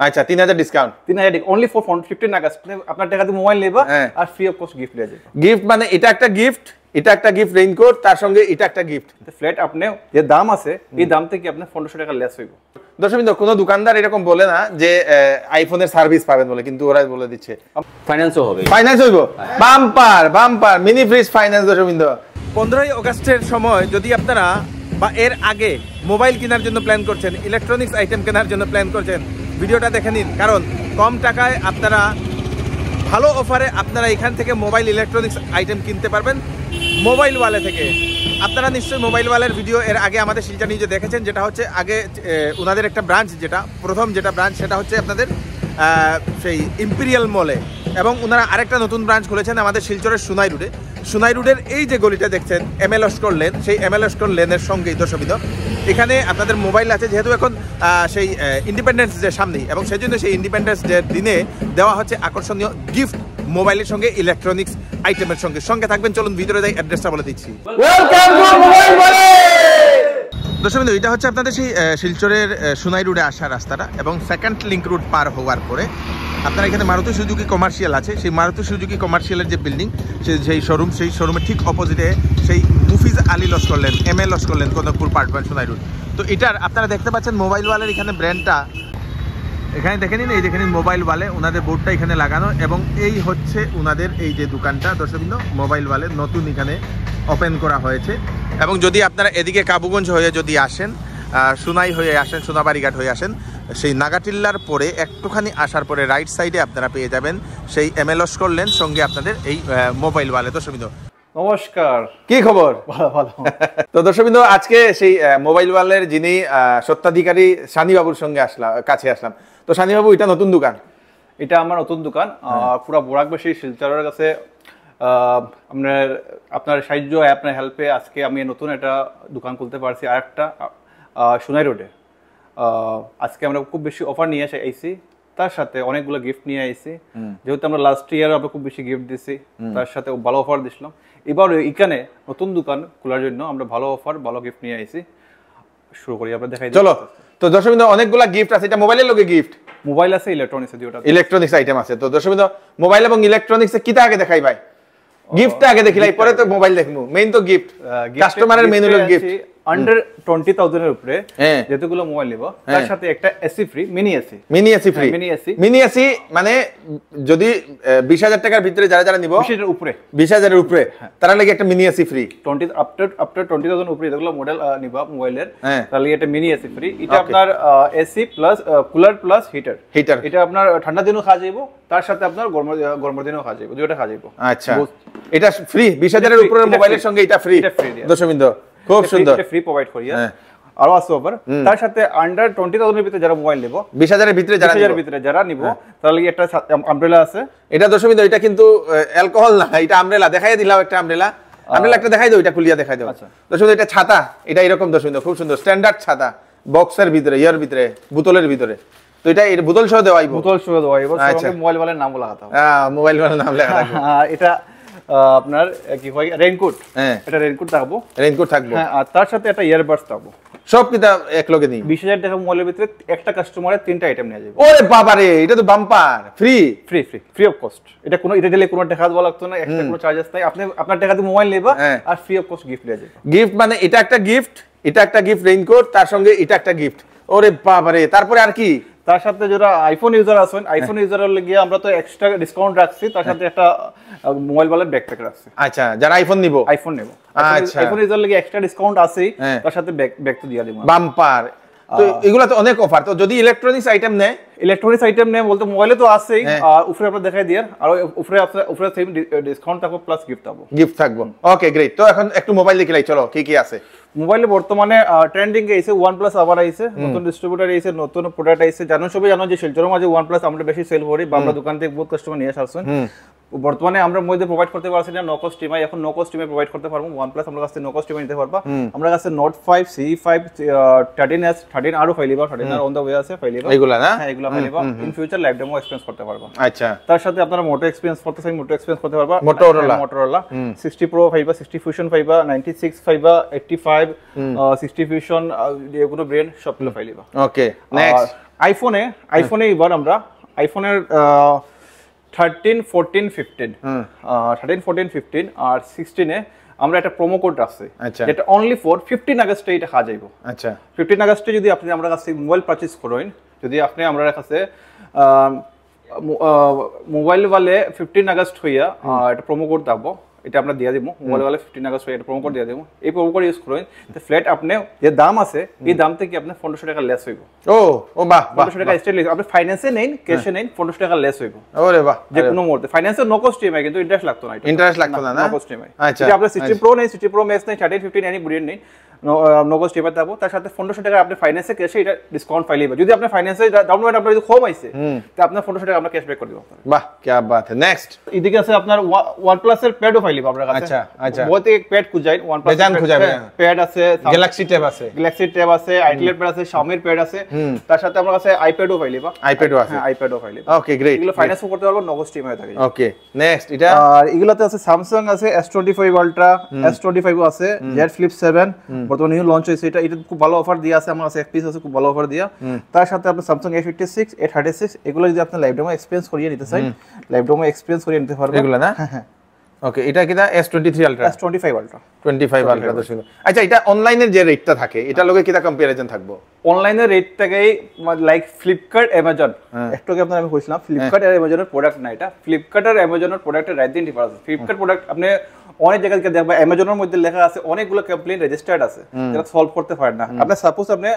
আচ্ছা 3000 discount, 3000 only for 15 August আপনার টাকাতে মোবাইল নেবা আর ফ্রি অফ কস্ট গিফট দেয়া যায়। গিফট মানে এটা একটা গিফট, এটা একটা গিফট রেইনকোট, তার সঙ্গে এটা একটা গিফট। ফ্ল্যাট আপনি যে দাম আছে এই দাম থেকে আপনি 1500 টাকা লেস হইব। দর্শকবৃন্দ, কোনো দোকানদার এরকম বলে না যে আইফোনের সার্ভিস পাবেন বলে, কিন্তু ওরা বলে দিচ্ছে ফাইন্যান্সও হবে, ফাইন্যান্স হইব। Bumper bumper mini fridge finance. দর্শকবৃন্দ, 15ই আগস্টের সময় যদি আপনারা বা এর আগে মোবাইল কেনার জন্য প্ল্যান করছেন, ইলেকট্রনিক্স আইটেম কেনার জন্য প্ল্যান করছেন, ভিডিওটা দেখে নিন, কারণ কম টাকায় আপনারা ভালো অফারে আপনারা এখান থেকে মোবাইল ইলেকট্রনিক্স আইটেম কিনতে পারবেন মোবাইল ওয়ালে থেকে। আপনারা নিশ্চয়ই মোবাইল ওয়ালের ভিডিও এর আগে আমাদের শিলচর নিউজে দেখেছেন, যেটা হচ্ছে আগে ওনাদের একটা ব্রাঞ্চ, যেটা প্রথম যেটা ব্রাঞ্চ সেটা হচ্ছে আপনাদের সেই ইম্পেরিয়াল মলে, এবং ওনারা আরেকটা নতুন ব্রাঞ্চ খুলেছেন আমাদের শিলচরের সোনাই রোডে। সোনাই রোডের এই যে গলিটা দেখছেন এমএল লস্কর লেন, সেই এমএল লস্কর লেনের সঙ্গেই দর্শকবৃন্দ এখানে আপনাদের মোবাইল আছে, যেহেতু এখন সেই ইন্ডিপেন্ডেন্স ডে সামনেই, এবং সেই জন্য সেই ইন্ডিপেন্ডেন্স ডের দিনে দেওয়া হচ্ছে আকর্ষণীয় গিফট মোবাইলের সঙ্গে ইলেকট্রনিক্স আইটেমের সঙ্গে। সঙ্গে থাকবেন, চলুন ভিতরে যাই, অ্যাড্রেসটা বলে দিচ্ছি। ওয়েলকাম টু মোবাইল ওয়ালে। দর্শকবৃন্দ, এটা হচ্ছে আপনাদের সেই শিলচরের সোনাই রোডে আসার রাস্তাটা, এবং সেকেন্ড লিঙ্ক রোড পার হওয়ার পরে আপনারা এখানে মারুতি সুজুকি কমার্শিয়াল আছে। সেই মারুতি সুজুকি কমার্শিয়ালের যে বিল্ডিং, সেই শোরুম, সেই শোরুমের ঠিক অপোজিটে সেই Mufiz Ali Laskar lane, ML Laskar lane, Kanakpur part 1 Sonai road. তো এটার আপনারা দেখতে পাচ্ছেন মোবাইল ওয়ালের এখানে ব্র্যান্ডটা, এখানে দেখে নিন, এই দেখে নিন মোবাইল ওয়ালে ওনাদের বোর্ডটা এখানে লাগানো, এবং এই হচ্ছে ওনাদের এই যে দোকানটা দর্শকবৃন্দ মোবাইল ওয়ালে নতুন এখানে ওপেন করা হয়েছে। এবং যদি আপনারা এদিকে কাবুগঞ্জ হয়ে যদি আসেন, সোনাই হয়ে আসেন, সোনাবাড়িঘাট হয়ে আসেন, সেই নাগাটিল্লার পরে একটুখানি আসার পরে রাইট সাইডে আপনারা পেয়ে যাবেন সেই এমএল লস্কর লেন, সঙ্গে আপনাদের এই মোবাইল ওয়ালে। দর্শকবৃন্দ নমস্কার, কি খবর? ভালো ভালো। তো দর্শকবৃন্দ, আজকে সেই মোবাইল ওয়ালের যিনি সত্ত্বাধিকারী শানিবাবুর সঙ্গে কাছে আসলাম। তো শানিবাবু, এটা নতুন দোকান? এটা আমার নতুন দোকান, পুরা বোরাকবাসী শিলচরের কাছে আপনার সাহায্য, আপনার হেল্পে আজকে আমি নতুন একটা দোকান খুলতে পারছি, আর একটা সোনাই রোডে। আজকে আমরা খুব বেশি অফার নিয়ে আইছি, তার সাথে অনেকগুলো গিফট নিয়ে আইছি। যেহেতু আমরা লাস্ট ইয়ার আমরা খুব বেশি গিফট দিছি, তার সাথে ভালো অফার দিছিলাম। এবার এখানে নতুন দোকান খোলার জন্য আমরা ভালো অফার, ভালো গিফট নিয়ে আইছি। শুরু করি, আমরা দেখাই চলো। তো দর্শকবৃন্দ, অনেকগুলা গিফট আছে, এটা মোবাইলের লগে গিফট, মোবাইল আছে, ইলেকট্রনিক্স আছে, দুটো ইলেকট্রনিক্স আইটেম আছে। তো দর্শকবৃন্দ, মোবাইল এবং ইলেকট্রনিক্স কিটা আগে দেখাই ভাই? গিফটটা আগে দেখিলাই, পরে তো মোবাইল দেখবো। মেইন তো গিফট, কাস্টমারের মেইন হলো গিফট। আন্ডার 20,000 এর উপরে যেতগুলো মোবাইল নিব, তার সাথে একটা AC free, mini AC. Mini AC free, mini AC মানে যদি 20,000 টাকার ভিতরে যারা যারা নিব, 20,000 উপরে, 20,000 এর উপরে, তারা লাগে একটা মিনি এসি ফ্রি। আফটার 20,000 উপরে যেগুলো মডেল নিবা মোবাইলের, তাহলে এটা মিনি এসি ফ্রি। এটা আপনার AC plus cooler plus heater. এটা আপনার ঠান্ডা দিনও খাওয়া যাইব, তার সাথে আপনার গরম দিনও খাওয়া যাইব, দুটোটা খাওয়া যাইব। আচ্ছা, এটা ফ্রি 20,000 এর উপরের মোবাইলের সঙ্গে এটা ফ্রি। দর্শকবৃন্দ, খুব সুন্দর, ফ্রি প্রোভাইড করি। আরো আছে অফার, তার সাথে আন্ডার 20,000 এর ভিতরে যারা মোবাইল নেব, 20,000 এর ভিতরে যারা নিব, তাহলে একটা আমব্রেলা আছে। এটা দর্শকবৃন্দ, এটা কিন্তু অ্যালকোহল না, এটা আমব্রেলা। দেখাই দিলাম একটা আমব্রেলা, একটা দেখাই দাও, এটা খুলিয়া দেখাই দাও। দর্শকবৃন্দ, এটা ছাতা, এটা এরকম দর্শকবৃন্দ, খুব সুন্দর স্ট্যান্ডার্ড ছাতা, বক্সের ভিতরে, ইয়ার ভিতরে, বোতলের ভিতরে। তো এটা এর বোতল সহ দেওয়াইবো, সঙ্গে মোবাইল ওয়ালের নাম লাগাতে হবে। মোবাইল ওয়ালের নাম লাগাতে হবে। এটা আপনার কি হয়, রেইনকোট, এটা রেইনকোট থাকবো, আর তার সাথে একটা ইয়ারবাডস থাকবো। সব কিতা এক লগে নেই। 20,000 টাকা মোবাইলের ভিতরে একটা কাস্টমারের 3টা আইটেম নিয়ে যাবে। ওরে বাবা রে, এটা তো বাম্পার, ফ্রি অফ কস্ট। এটা দিলে কোনো টাকা দেওয়া লাগতো না, একটা কোনো চার্জেস নাই। আপনি আপনার টাকা দিয়ে মোবাইল নেবা আর ফ্রি অফ কস্ট গিফট নিয়ে যাবে। গিফট মানে এটা একটা গিফট, এটা একটা গিফট রেইনকোট, তার সঙ্গে এটা একটা গিফট। ওরে বাবা রে, তারপরে আর কি? তার সাথে যারা আইফোন ইউজার আছেন, আইফোন ইউজারের লাগি আমরা তো এক্সট্রা ডিসকাউন্ট রাখছি, তার সাথে একটা মোবাইল ওয়ালেট ব্যাকপ্যাক রাখছি। আচ্ছা, যারা আইফোন নেব, আচ্ছা, আইফোন ইউজার লাগি এক্সট্রা ডিসকাউন্ট আছে, তার সাথে ব্যাক তো দিয়া দিব বাম্পার। তো এগুলা তো অনেক অফার। তো যদি ইলেকট্রনিক্স আইটেম নেয় বলতে মোবাইলে তো আছেই, আর উপরে আপনারা দেখাই দিয়ার, আর উপরে সেম ডিসকাউন্ট থাকবে প্লাস গিফট থাকবে। ওকে, গ্রেট। তো এখন একটু মোবাইল দেখিলাই, চলো কি কি আছে মোবাইলে। বর্তমানে ট্রেন্ডিং এ আইছে OnePlus, আবার আইছে নতুন ডিস্ট্রিবিউটর, আইছে নতুন প্রোডাক্ট আইছে। সবাই জানো যে শিলচরের মাঝে OnePlus আমরা বেশি সেল করি, বা আমরা দোকান থেকে বহুত কাস্টমার নিয়ে আসছেন। বর্তমানে আমরা মধ্যে প্রোভাইড করতে পারছি না নো কস্ট ইএমআই, এখন নো কস্ট ইএমআই প্রোভাইড করতে পারবো। OnePlus আমরা কাছে নো কস্ট ইএমআই নিতে পারবা। আমরা কাছে Note 5, CE5, 13s, 13 আরো ফাইলিবা, 13 আর অন দা ওয়ে আছে ফাইলিবা। এগুলা না? হ্যাঁ, এগুলা ফাইলিবা। In future live demo experience করতে পারবা। আচ্ছা, তার সাথে আপনারা মোটো এক্সপেরিয়েন্স করতে পারবা। Motorola 60 Pro ফাইবা, 60 Fusion ফাইবা, 96 ফাইবা, 85, 60 Fusion যে কোনো ব্র্যান্ড সবগুলো পাইলিবা। ওকে নেক্সট আইফোনে এবার আমরা আইফোনের 13 14 15 13 14 15 আর 16 এ আমরা একটা প্রোমো কোড আছে যেটা অনলি ফর 15 আগস্টে এটা খা যাইবো। আচ্ছা 15 আগস্টে যদি আপনি আমরা কাছে মোবাইল পারচেজ করেন, যদি আপনি আমরা কাছে মোবাইল वाले 15 আগস্ট হইয়া একটা প্রোমো কোড দাবো, এটা আমরা দিয়া দিব। মোবাইল वाले 15 আগস্ট হইয়া একটা প্রোমো কোড দিয়া দিব। এই প্রোমো কোড ইউজ করেন তো ফ্ল্যাট আপনি যে দাম আছে এই দাম থেকে আপনি 1500 টাকা লেস হইব। ও বাহ বাহ, 1500 টাকা স্টেট লেস, আপনি ফাইন্যান্সে নেন ক্যাশে নেন 1500 টাকা লেস হইব। ওরে বাহ, যে কোনো মুহূর্তে ফাইন্যান্সে নো কস্ট ইএমআই, কিন্তু ইন্টারেস্ট লাগতো না, ইন্টারেস্ট লাগতো না, নো কস্ট ইএমআই। আচ্ছা যদি আপনি 60 প্রো নেন 60 প্রো ম্যাক্স নেন 13 15 এনি ব্র্যান্ড নেন নো কস্ট ইএমআই দাও, তার সাথে 1500 টাকা আপনি ফাইন্যান্সে ক্যাশে এটা ডিসকাউন্ট পাইলেবা। যদি আপনি ফাইন্যান্সে ডাউন পেমেন্ট আপনার যদি কম আইছে তো আপনি 1500 টাকা আমরা ক্যাশব্যাক করে দিব। বাহ কি বাত है। নেক্সট এদিকে আছে আপনার OnePlus এর প্যাডও পাইলেবা আপনার কাছে। আচ্ছা আচ্ছা, বহুত এক প্যাড খুঁজাই OnePlus প্যাড আছে, গ্যালাক্সি ট্যাব আছে, আইটেল প্যাড আছে, Xiaomi প্যাড আছে, তার সাথে আমার কাছে আইপ্যাডও পাইলেবা। আইপ্যাডও আছে, হ্যাঁ আইপ্যাডও পাইলেবা। ওকে গ্রেট, এগুলো ফাইন্যান্স করতে পারবো, নো কস্ট ইএমআই থাকে। ওকে নেক্সট এটা আর এগুলাতে আছে Samsung আছে S25 Ultra, S25 আছে, Z Flip 7 বর্তমানে নিউ লঞ্চ হয়েছে। এটা খুব ভালো অফার দিয়া আছে, আমার কাছে এক পিস আছে খুব ভালো অফার দিয়া। তার সাথে আপনি Samsung A56 A36 এগুলো যদি আপনি লাইভ ডেমো এক্সপেরিয়েন্স করিয়ে নিতে চান, লাইভ ডেমো এক্সপেরিয়েন্স করিয়ে নিতে পারবেন এগুলো না। হ্যাঁ ওকে এটা কিটা S23 Ultra, S25 Ultra 25 Ultra তো ছিল। আচ্ছা এটা অনলাইনের যে রেটটা থাকে এটা লগে কিটা কম্পারিজন থাকবো? অনলাইনের রেটটাকেই লাইক ফ্লিপকার্ট অ্যামাজন, একটু আগে আপনাদের আমি কইছিলাম ফ্লিপকার্ট আর অ্যামাজনের প্রোডাক্ট না, এটা ফ্লিপকার্ট আর অ্যামাজনের প্রোডাক্টের রাইট দিন ডিফারেন্স। ফ্লিপকার্ট প্রোডাক্ট আপনি অনেক জায়গা থেকে দেখবা অ্যামাজনের মধ্যে লেখা আছে অনেকগুলো কমপ্লেইন রেজিস্টার্ড আছে যেটা সলভ করতে পারেন না। আপনি সাপোজ আপনি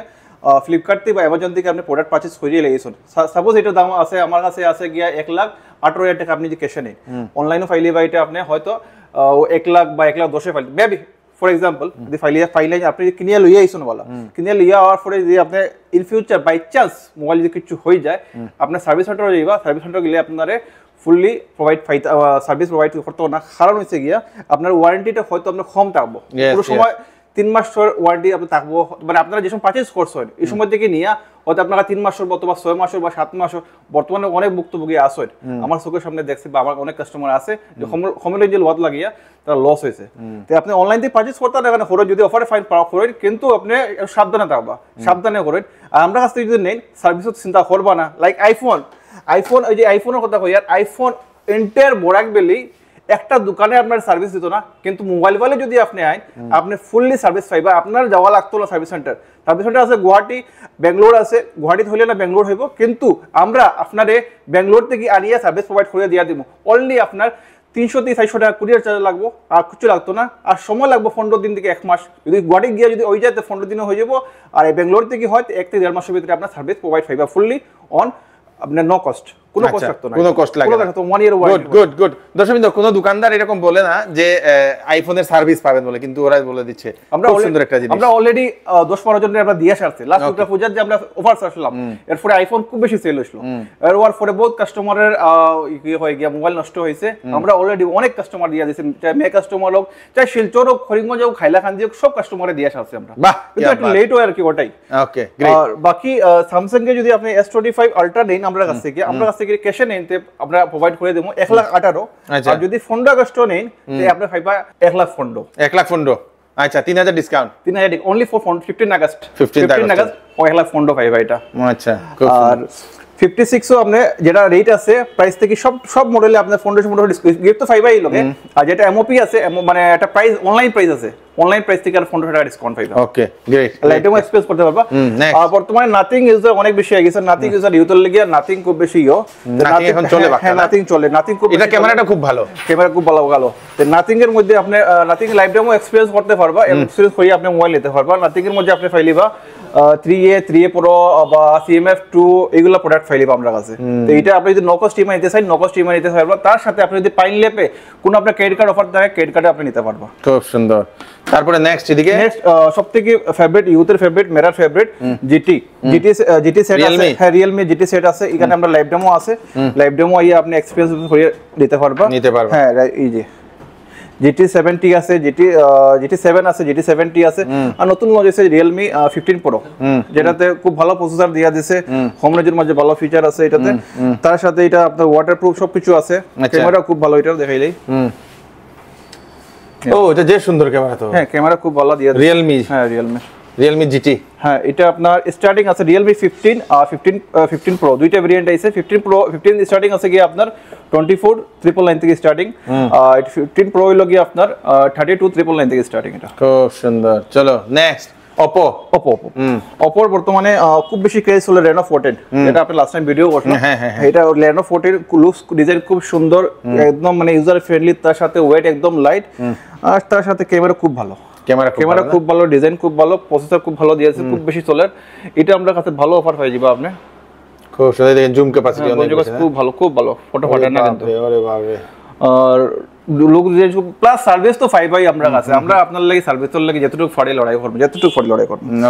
ফ্লিপকার্ট থেকে বা অ্যামাজন থেকে আপনি প্রোডাক্ট পারচেজ করিয়ে লেগেছেন, সাপোজ এটার দাম আছে আমার কাছে আছে গিয়া 1,18,000 টাকা, আপনি যে ক্যাশে নেই অনলাইনে ফাইলে বা এটা আপনি হয়তো 1 লাখ বা 1,10,000 ফাইল মেবি ফর এক্সাম্পল যদি ফাইলে আপনি কিনিয়ে লইয়া আইছেন বলা, কিনিয়ে লইয়া আওয়ার পরে যদি আপনি in future by chance mobile যদি কিছু হয়ে যায় আপনার সার্ভিস সেন্টারে যাইবা, সার্ভিস সেন্টারে গেলে আপনারে ফুললি সার্ভিস প্রোভাইড করতে না। কারণ হচ্ছে গিয়া আপনার ওয়ারেন্টিটা হয়তো আপনার কম থাকবো, পুরো সময় 3 মাসের ওয়ারেন্টি আপনি থাকবো, মানে আপনারা যে সময় পারচেজ করছেন এই সময় থেকে নিয়ে হয়তো আপনারা 3 মাসের অথবা 6 মাসের বা 7 মাসের, বর্তমানে অনেক ভুক্তভোগী আসেন আমার চোখের সামনে দেখছি বা আমার অনেক কাস্টমার আছে যে কমের যে লস লাগিয়া তারা লস হয়েছে। তো আপনি অনলাইন থেকে পারচেজ করতে না করেন, যদি অফারে ফাইন পাওয়া করেন কিন্তু আপনি সাবধানে থাকবা, সাবধানে করেন। আর আমরা কাছ থেকে যদি নেন সার্ভিসও চিন্তা করবা না। লাইক আইফোন ওই যে আইফোনের কথা কই, আর আইফোন এন্টায়ার বোরাক বেলি একটা দোকানে আপনার সার্ভিস দিত না, কিন্তু মোবাইল ওয়ালে যদি আপনি আইন আপনি ফুললি সার্ভিস পাইবা, আপনার যাওয়া লাগতো না সার্ভিস সেন্টার। সার্ভিস সেন্টার আছে গুয়াহাটি, বেঙ্গলোর আছে, গুয়াহাটিতে হইলে না বেঙ্গলোর হইব, কিন্তু আমরা আপনারে বেঙ্গলোর থেকে আনিয়ে সার্ভিস প্রোভাইড করে দিয়ে দিব। অনলি আপনার 300-400 টাকা কুরিয়ার চার্জ লাগবো, আর কিছু লাগতো না, আর সময় লাগবো 15 দিন থেকে 1 মাস। যদি গুয়াহাটি গিয়ে যদি ওই যায় তো 15 দিনও হয়ে যাবো, আর এই বেঙ্গলোর থেকে হয় 1 থেকে 1.5 মাসের ভিতরে আপনার সার্ভিস প্রোভাইড পাইবা ফুললি অন আপনার নো কস্ট, কোনো কষ্ট লাগতো না, কোনো কষ্ট লাগে না, 1 ইয়ার ওয়ারেন্টি। Good good. দর্শকবৃন্দ কোনো দোকানদার এরকম বলে না যে আইফোনের সার্ভিস পাবেন বলে, কিন্তু ওরা বলে দিচ্ছে। আমরা সুন্দর একটা জিনিস আমরা অলরেডি 10-15 জনের আমরা দিয়ে আসছে লাস্ট দুটো পূজার যে আমরা অফার আসলাম, এরপরে আইফোন খুব বেশি সেল হইছিল, এর ওয়ার পরে বহুত কাস্টমারের কি হয়ে গিয়া মোবাইল নষ্ট হয়েছে। আমরা অলরেডি অনেক কাস্টমার দিয়ে দিয়েছি, চাই মে কাস্টমার হোক, চাই শিলচর হোক, খরিগঞ্জ হোক, খাইলাখান্দি হোক, সব কাস্টমারে দিয়ে আসছে আমরা। বাহ, কিন্তু একটু লেট হয় আর কি ওটাই। Okay great. আর বাকি স্যামসাং এর যদি আপনি S25 Ultra নেন আমরা কাছ থেকে ক্যাশে নেন আমরা প্রোভাইড করে দেবো 1,18,000। আর যদি 15 আগস্ট নেন তাহলে আপনি পাইবা 1,15,000। 1,15,000 আচ্ছা 3,000 discount, 3,000 only for 15 August 15 August 1,15,000 পাইবা এটা। আচ্ছা আর 56 আপনি যেটা রেট আছে প্রাইস থেকে সব মডেলে আপনার 1500 গিফট তো পাইবাই লগে। আর যেটা এমওপি আছে মানে একটা প্রাইস অনলাইন প্রাইস আছে, অনলাইন প্রাইস থেকে আর 1500 টাকা ডিসকাউন্ট পাইবা। Okay great. লাইটও এক্সপেরিয়েন্স করতে পারবা। আর বর্তমানে নাথিং ইউজার অনেক বেশি হয়ে গেছে, নাথিং ইউজার ইউজার লাগি নাথিং খুব বেশি নাথিং এখন চলে বাকি। হ্যাঁ নাথিং চলে, নাথিং খুব এটা ক্যামেরাটা খুব ভালো, ক্যামেরা খুব ভালো ভালো। তো নাথিং এর মধ্যে আপনি নাথিং লাইভ ডেমো এক্সপেরিয়েন্স করতে পারবা, এক্সপেরিয়েন্স করিয়ে আপনি মোবাইল নিতে পারবা। নাথিং এর মধ্যে আপনি ফাইলিবা 3A Pro বা CMF2 এগুলা প্রোডাক্ট ফাইলিবা আমরা কাছে। তো এটা আপনি যদি নো কস্ট ইএমআই নিতে চান নো কস্ট ইএমআই নিতে পারবা, তার সাথে আপনি যদি পাইন ল্যাপে কোন আপনার ক্রেডিট কার্ড অফার থাকে ক্রেডিট কার্ডে আপনি নিতে পারবা। খুব সুন্দর। তারপরে নেক্সট এদিকে নেক্সট সবথেকে ফেভারিট ইউথের ফেভারিট মেরার ফেভারিট জিটি সেট আছে। হ্যাঁ Realme GT সেট আছে, এখানে আমরা লাইভ ডেমো আছে, লাইভ ডেমো আইয়া আপনি এক্সপেরিয়েন্স করে নিতে পারবা। হ্যাঁ এই যে GT70 আছে, GT7 আছে, GT70 আছে। আর নতুন লঞ্চ হয়েছে Realme 15 Pro, যেটাতে খুব ভালো প্রসেসর দিয়া দিয়েছে, হোম রেঞ্জের মধ্যে ভালো ফিচার আছে এটাতে। তার সাথে এটা আপনার ওয়াটারপ্রুফ সবকিছু আছে, ক্যামেরা খুব ভালো, এটা দেখাইলেই ও এটা যে সুন্দর ক্যামেরা তো। হ্যাঁ ক্যামেরা খুব ভালো দিয়ে Realme, হ্যাঁ Realme GT। হ্যাঁ এটা আপনার স্টার্টিং আছে Realme 15 আর 15 Pro দুইটা ভেরিয়েন্ট আছে। 15 স্টার্টিং আছে কি আপনার 24,999 থেকে স্টার্টিং, আর 15 Pro হলো কি আপনার 32,999 থেকে স্টার্টিং। এটা খুব সুন্দর। চলো নেক্সট Oppo। Oppo বর্তমানে খুব বেশি ক্রেজ হলো Reno 14, যেটা আপনি লাস্ট টাইম ভিডিও করছিলেন। এটা Reno 14 লুকস ডিজাইন খুব সুন্দর, একদম মানে ইউজার ফ্রেন্ডলি, তার সাথে ওয়েট একদম লাইট, আর তার সাথে ক্যামেরা খুব ভালো। ক্যামেরা খুব ভালো, ডিজাইন খুব ভালো, প্রসেসর খুব ভালো দিয়েছে, খুব বেশি চলে। এটা আমরা কাছে ভালো অফার পাই যাবে আপনি। খুব সুন্দর, দেখেন জুম ক্যাপাসিটি অনেক বেশি, খুব ভালো ফটো ফাটে না কিন্তু। আরে বাপরে। আর লোক প্লাস সার্ভিস তো পাই আমরা কাছে। আমরা আপনার লাগি সার্ভিসের লাগি যতটুকু ফাড়ি লড়াই করব,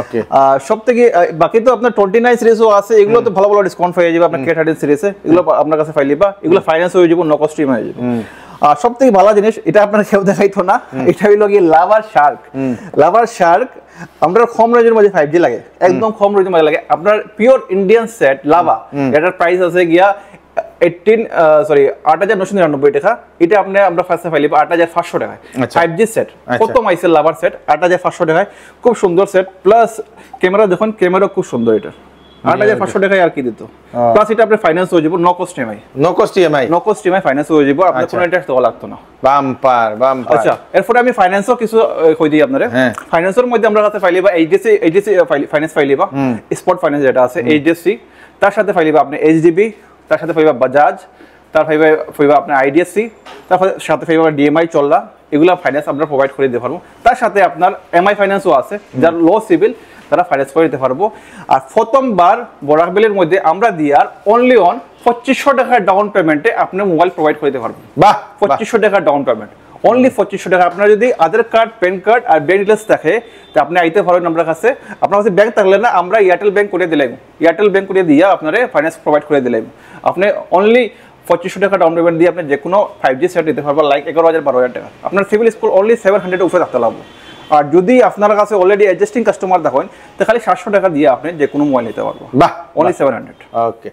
ওকে। আর সবথেকে বাকি তো আপনার 29 সিরিজও আছে, এগুলো তো ভালো ভালো ডিসকাউন্ট পেয়ে যাবে আপনার K13 সিরিজে। এগুলো আপনার কাছে পাইলিবা, এগুলো ফাইন্যান্স হয়ে যাবে, নো কস্ট ইএমআই হয়ে যাবে। আর সবথেকে ভালো জিনিস এটা আপনার কেউ দেখাইতো না, এটা হইলো কি লাভার শার্ক। আমরা কম রেঞ্জের মধ্যে 5G লাগে, একদম কম রেঞ্জের মধ্যে লাগে আপনার পিওর ইন্ডিয়ান সেট লাভা। এটার প্রাইস আছে গিয়া 8,999 টাকা। এটা আমরা ফার্স্টে পাইলিবা 8,500 টাকায় 5G সেট। প্রথম আইসে লাভার সেট 8,500 টাকায়, খুব সুন্দর সেট। প্লাস ক্যামেরা দেখুন, ক্যামেরা খুব সুন্দর। এটা 8,500 টাকায় আর কি দিত। প্লাস এটা আপনার ফাইন্যান্স হয়ে যাবে, নো কস্ট ইএমআই ফাইন্যান্স হয়ে যাবে, আপনার কোনো ইন্টারেস্ট দেওয়া লাগতো না। বাম্পার। আচ্ছা, এরপরে আমি ফাইন্যান্সও কিছু কই দিই আপনারে। ফাইন্যান্সের মধ্যে আমরা কাছে পাইলিবা এইচডিএফসি ফাইন্যান্স পাইলিবা, স্পট ফাইন্যান্স যেটা আছে এইচডিএফসি, তার সাথে পাইলিবা আপনি এইচডিবি, তার সাথে পাইবা বাজাজ, তার পাইবা আপনার আইডিএফসি, তার সাথে পাইবা ডিএমআই চললা। এগুলা ফাইন্যান্স আমরা প্রোভাইড করে দিতে পারবো। তার সাথে আপনার এমআই ফাইন্যান্সও আছে, যার লো সিভিল তারা ফাইন্যান্স করে দিতে পারবো। আর প্রথমবার বরাকবেলের মধ্যে আমরা দিয়ার অনলি অন 2500 টাকার ডাউন পেমেন্টে আপনি মোবাইল প্রোভাইড করে দিতে পারবেন। 2500 টাকার ডাউন পেমেন্ট, অনলি 2500 টাকা। আপনার যদি আধার কার্ড, প্যান কার্ড আর ব্যাংক ডিটেলস থাকে, তো আপনি আইতে পারেন আমরা কাছে। আপনার কাছে ব্যাংক থাকলে না, আমরা এয়ারটেল ব্যাংক করে দিলাম, দিয়া আপনারা ফাইন্যান্স প্রোভাইড করে দিলাম। আপনি অনলি 2500 টাকা ডাউন পেমেন্ট দিয়ে আপনি যে কোনো 5G সেট দিতে পারবেন, লাইক 11,000-12,000 টাকা। আপনার সিভিল স্কোর অনলি 700 উপরে থাকতে লাগবে। আর যদি আপনার কাছে অলরেডি এক্সিস্টিং কাস্টমার দেখেন, তো খালি 700 টাকা দিয়ে আপনি যে কোনো মোবাইল নিতে পারবো, অনলি 700। ওকে।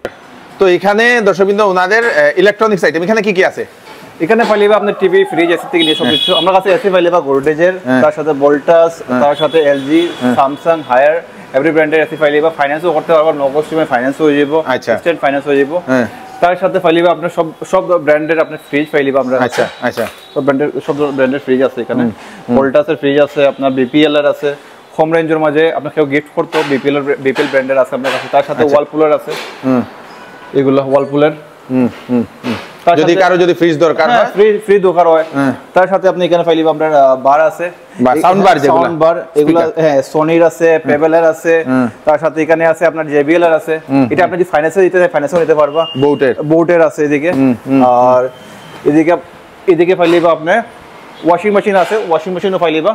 তো এখানে দর্শকবৃন্দ ওনাদের ইলেকট্রনিক্স আইটেম এখানে কি কি আছে? এখানে পাইলেবা আপনার টিভি, ফ্রিজ, এসি থেকে নিয়ে সব কিছু। আমার কাছে এসি পাইলেবা গোদরেজের, তার সাথে ভোল্টাস, তার সাথে এলজি, স্যামসাং, হায়ার, এভরি ব্র্যান্ডের এসি পাইলেবা। ফাইন্যান্সও করতে পারবো, নো কস্ট ইএমআই ফাইন্যান্স হয়ে যাবো, স্টেট ফাইন্যান্স হয়ে যাবো। তার সাথে পাইলেবা আপনার সব ব্র্যান্ডের আপনার ফ্রিজ পাইলেবা আমরা। সব ব্র্যান্ডের ফ্রিজ আছে এখানে। ভোল্টাসের ফ্রিজ আছে, আপনার বিপিএল এর আছে, কম রেঞ্জের মাঝে আপনার কেউ গিফট করতো, বিপিএল ব্র্যান্ডের আছে আপনার কাছে। তার সাথে ওয়ালপুলের আছে, এগুলো ওয়ালপুলের। যদি কারো ফ্রিজ দরকার হয়, ফ্রিজ দরকার হয়, তার সাথে আপনি এখানে পাইলেবা আপনার বার আছে, সাউন্ড বার এগুলো সোনির আছে, পেবেলের আছে, তার সাথে এখানে আছে আপনার জেবিএল এর আছে। এটা আপনি যদি ফাইন্যান্সে দিতে চাই ফাইন্যান্সও নিতে পারবা। বোটের আছে এদিকে। আর এদিকে পাইলেবা আপনি ওয়াশিং মেশিন আছে, ওয়াশিং মেশিনও পাইলেবা।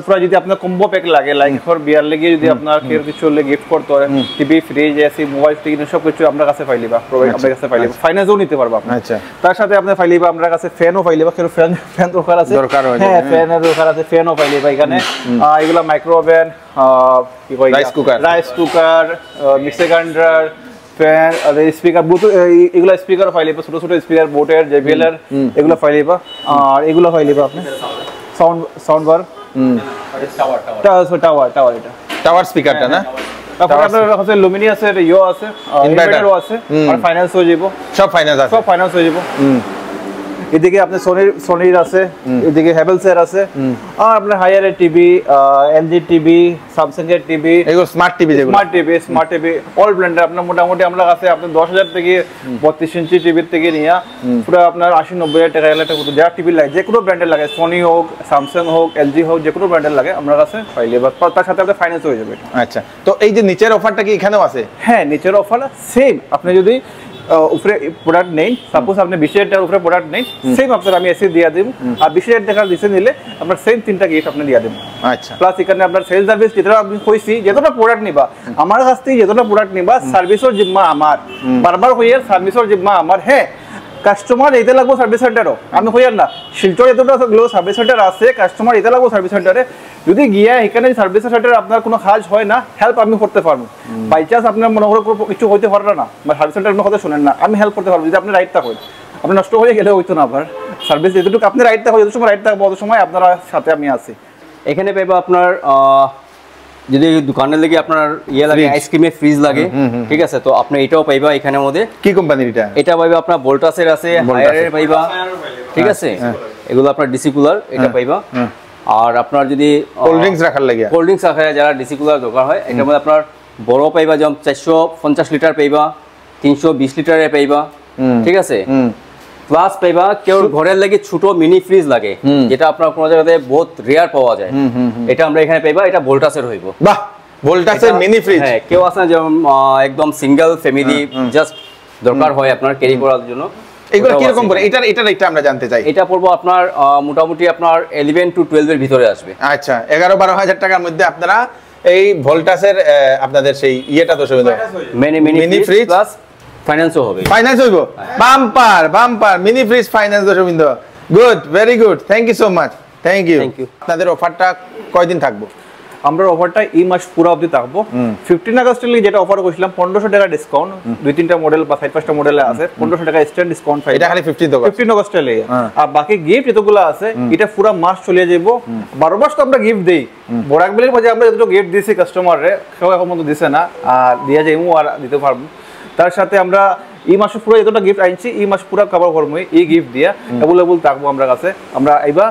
পুরো যদি আপনার কম্বো প্যাক লাগে, লাইক ফর বিয়ার লেগে যদি আপনার কেউ কিছু গিফট করতে হয়, TV, fridge, AC, mobile, TV সব কিছু আপনার কাছে পাইলিবা, আপনার কাছে পাইলিবা। ফাইন্যান্সও নিতে পারবা আপনি। তার সাথে আপনি পাইলিবা আপনার কাছে ফ্যানও পাইলিবা, কেউ ফ্যান দরকার আছে, হ্যাঁ ফ্যানের দরকার আছে, ফ্যানও পাইলিবা এখানে। এগুলা মাইক্রো ওভেন, কি কয় rice cooker, mixer grinder, fan, speaker, Bluetooth, এগুলা স্পিকার পাইলিবা, ছোট ছোট স্পিকার, বোটের, জেবিএল এর, এগুলো পাইলিবা। আর এগুলো পাইলিবা আপনি সাউন্ড বার, টাওয়ার স্পিকারটা না। তারপর আপনার কাছে লুমিনি আছে, ইও আছে, ইনভার্টারও আছে, আর ফাইন্যান্স হয়ে যাব, সব ফাইন্যান্স হয়ে যাব। এদিকে আপনি সোনির আছে, এদিকে হ্যাভেলসের আছে, আর আপনার হায়ারের টিভি, এলজি টিভি, স্যামসাং এর টিভি, এগুলো স্মার্ট টিভি অল ব্র্যান্ডের আপনার মোটামুটি আমরা কাছে আপনার 10,000 থেকে 32 ইঞ্চি টিভির থেকে নিয়ে পুরো আপনার 80-90 টাকা যা টিভি লাগে, যে কোনো ব্র্যান্ডের লাগে, সোনি হোক, স্যামসাং হোক, এলজি হোক, যে কোনো ব্র্যান্ডের লাগে আমরা কাছে পাইলে, তার সাথে আপনার ফাইন্যান্স হয়ে যাবে। আচ্ছা, তো এই যে নিচের অফারটা কি এখানেও আছে? হ্যাঁ, নিচের অফার সেম। আপনি যদি উপরে প্রোডাক্ট নেই, সাপোজ আপনি 20,000 টাকার উপরে প্রোডাক্ট নেই, সেম আপনার আমি এসি দিয়ে দিব। আর 20,000 টাকার নিচে নিলে আপনার সেম 3টা গিফট আপনি দিয়ে দেব। আচ্ছা, প্লাস এখানে আপনার সেলস সার্ভিস যেটা আপনি কইছি, যতটা প্রোডাক্ট নিবা আমার কাছ থেকে, যতটা প্রোডাক্ট নিবা সার্ভিসের জিম্মা আমার, বারবার কইয়ার সার্ভিসের জিম্মা আমার। হ্যাঁ, কাস্টমার এতে লাগবো সার্ভিস সেন্টারও, আমি কইয়ার না শিলচর এতটা সার্ভিস সেন্টার আছে, কাস্টমার এতে লাগবো সার্ভিস সেন্টারে। যদি গিয়া এখানে সার্ভিস সেন্টারে আপনার কোনো কাজ হয় না, হেল্প আমি করতে পারবো। বাই চান্স আপনার মনে করো কিছু হইতে পারবে না, বা সার্ভিস সেন্টার আপনার কথা শোনেন না, আমি হেল্প করতে পারবো যদি আপনি রাইট থাকেন। আপনি নষ্ট হয়ে গেলে হইতো না, আবার সার্ভিস যতটুকু আপনি রাইট থাকবো, যত সময় রাইট থাকবো অত সময় আপনার সাথে আমি আছি। এখানে পাইবা আপনার যদি দোকানের লাগে আপনার ইয়ে লাগে আইসক্রিমের ফ্রিজ লাগে, ঠিক আছে, তো আপনি এটাও পাইবা এখানের মধ্যে। কি কোম্পানির এটা? এটা পাইবা আপনার ভোল্টাসের আছে, হায়ারের পাইবা, ঠিক আছে, এগুলো আপনার ডিসি কুলার এটা পাইবা। আর আপনার যদি কোল্ড ড্রিঙ্কস রাখার লাগে, কোল্ড ড্রিঙ্কস রাখা যারা ডিসি কুলার দরকার হয়, এটার মধ্যে আপনার বড় পাইবা যেমন 450 লিটার পাইবা, 320 লিটারের পাইবা, ঠিক আছে। প্লাস পাইবা কেউ ঘরের লাগে ছোট মিনি ফ্রিজ লাগে, যেটা আপনার কোনো জায়গাতে বহুত রেয়ার পাওয়া যায়, এটা আমরা এখানে পাইবা। এটা ভোল্টাসের হইব। বাহ, ভোল্টাসের মিনি ফ্রিজ। হ্যাঁ, কেউ আছে না যেমন একদম সিঙ্গেল ফ্যামিলি জাস্ট দরকার হয় আপনার ক্যারি করার জন্য, এগুলো কি রকম করে? এটার রেটটা আমরা জানতে চাই। এটা পড়বো আপনার মোটামুটি আপনার 11 to 12 এর ভিতরে আসবে। আচ্ছা, 11-12 হাজার টাকার মধ্যে আপনারা এই ভোল্টাসের আপনাদের সেই ইয়েটা তো সুবিধা, মিনি ফ্রিজ প্লাস ফাইন্যান্সও হবে। ফাইন্যান্স হইব? বাম্পার মিনি ফ্রিজ ফাইন্যান্স দর্শকবৃন্দ। Good, very good, thank you so much, thank you. আপনাদের অফারটা কয়দিন থাকবো? আমরা অফারটা এই মাস পুরো অবধি থাকবো। 15 আগস্টের লাগে যেটা অফার করছিলাম 1500 টাকা ডিসকাউন্ট, 2-3টা মডেল বা 4-5টা মডেলে আছে 1500 টাকা স্ট্যান্ড ডিসকাউন্ট পাই। এটা খালি 15 আগস্টের লাগে। আর বাকি গিফট যতগুলো আছে এটা পুরো মাস চলে যাবো। 12 মাস তো আমরা গিফট দেই। বরাক বেলের মাঝে আমরা যতটুকু গিফট দিয়েছি কাস্টমাররে কেউ এখন মতো দিছে না, আর দিয়া যাইমু আর দিতে পারবো। তার সাথে আমরা এই মাসে পুরো যতটা গিফট আনছি এই মাস পুরো কভার করবো এই গিফট দিয়া, অ্যাভেলেবল থাকবো আমরা কাছে। আমরা এইবার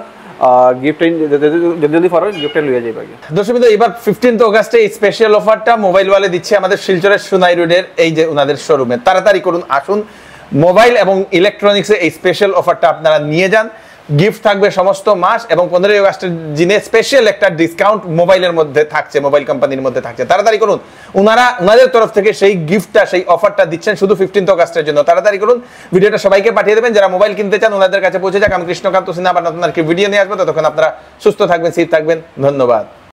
দর্শকবৃন্দ, এবার 15 আগস্টে স্পেশাল অফারটা মোবাইল ওয়ালে দিচ্ছে আমাদের শিলচরের সুনাই রোডের এই যে ওনাদের শোরুমে। তাড়াতাড়ি করুন, আসুন, মোবাইল এবং ইলেকট্রনিক্সের এই স্পেশাল অফারটা আপনারা নিয়ে যান। গিফট থাকবে সমস্ত মাস এবং 15 আগস্টের দিনে স্পেশাল একটা ডিসকাউন্ট মোবাইলের মধ্যে থাকছে, মোবাইল কোম্পানির মধ্যে থাকছে। তাড়াতাড়ি করুন, ওনাদের তরফ থেকে সেই গিফটটা, সেই অফারটা দিচ্ছেন শুধু 15 আগস্টের জন্য। তাড়াতাড়ি করুন, ভিডিওটা সবাইকে পাঠিয়ে দেবেন যারা মোবাইল কিনতে চান, ওনাদের কাছে পৌঁছে যাক। আমি কৃষ্ণকান্ত সিনহা আবার নতুন আর কি ভিডিও নিয়ে আসবো। ততক্ষণ আপনারা সুস্থ থাকবেন, সেফ থাকবেন। ধন্যবাদ।